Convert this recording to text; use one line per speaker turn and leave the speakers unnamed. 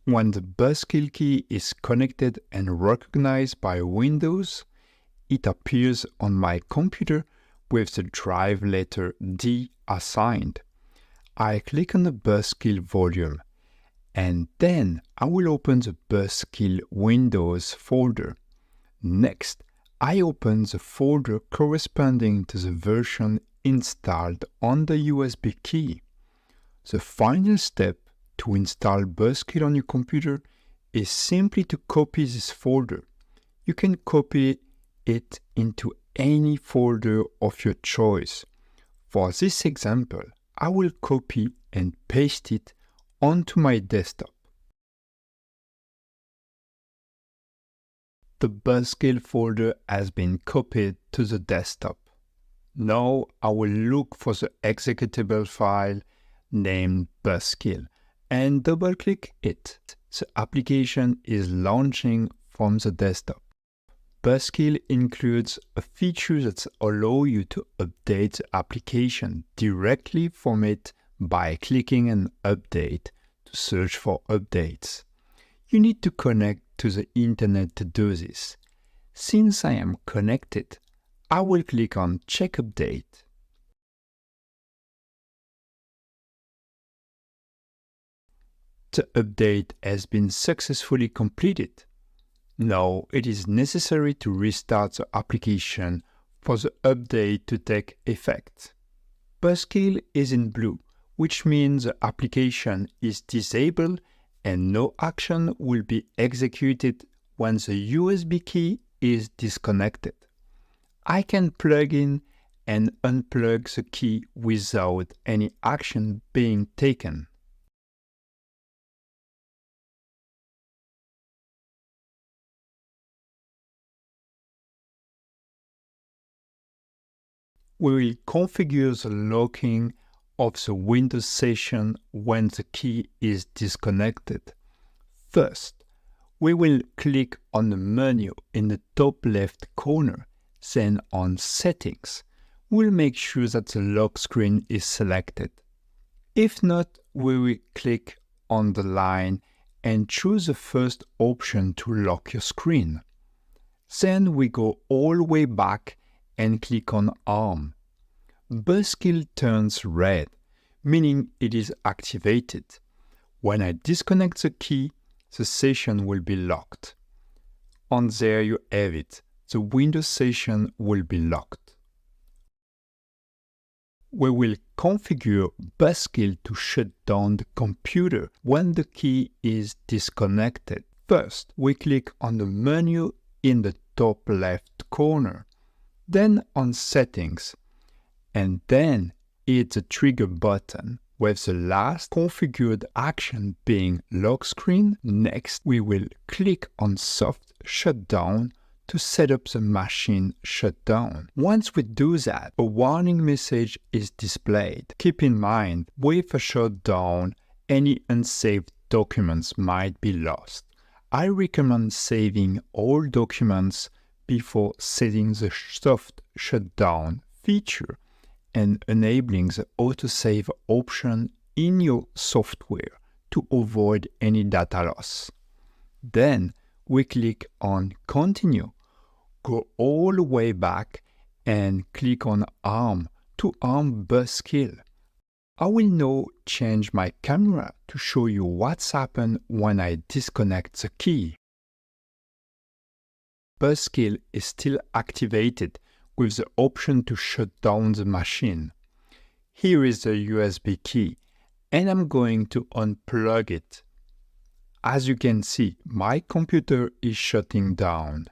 When the BusKill key is connected and recognized by Windows, it appears on my computer with the drive letter D assigned. I click on the BusKill volume, and then I will open the BusKill Windows folder. Next, I open the folder corresponding to the version installed on the USB key. The final step to install BusKill on your computer is simply to copy this folder. You can copy it into any folder of your choice. For this example, I will copy and paste it onto my desktop. The BusKill folder has been copied to the desktop. Now I will look for the executable file named BusKill and double-click it. The application is launching from the desktop. BusKill includes a feature that allows you to update the application directly from it by clicking on Update to search for updates. You need to connect to the internet to do this. Since I am connected, I will click on Check Update. The update has been successfully completed. Now it is necessary to restart the application for the update to take effect. BusKill is in blue, which means the application is disabled and no action will be executed when the USB key is disconnected. I can plug in and unplug the key without any action being taken. We will configure the locking of the Windows session when the key is disconnected. First, we will click on the menu in the top left corner, then on Settings. We'll make sure that the lock screen is selected. If not, we will click on the line and choose the first option to lock your screen. Then we go all the way back and click on ARM. BusKill turns red, meaning it is activated. When I disconnect the key, the session will be locked. And there you have it. The Windows session will be locked. We will configure BusKill to shut down the computer when the key is disconnected. First, we click on the menu in the top left corner, then on Settings, and then hit the trigger button with the last configured action being lock screen. Next, we will click on Soft Shutdown to set up the machine shutdown. Once we do that, a warning message is displayed. Keep in mind, with a shutdown, any unsaved documents might be lost. I recommend saving all documents before setting the soft shutdown feature and enabling the autosave option in your software to avoid any data loss. Then we click on Continue, go all the way back and click on ARM to arm BusKill. I will now change my camera to show you what's happened when I disconnect the key. BusKill is still activated with the option to shut down the machine. Here is the USB key, and I'm going to unplug it. As you can see, my computer is shutting down.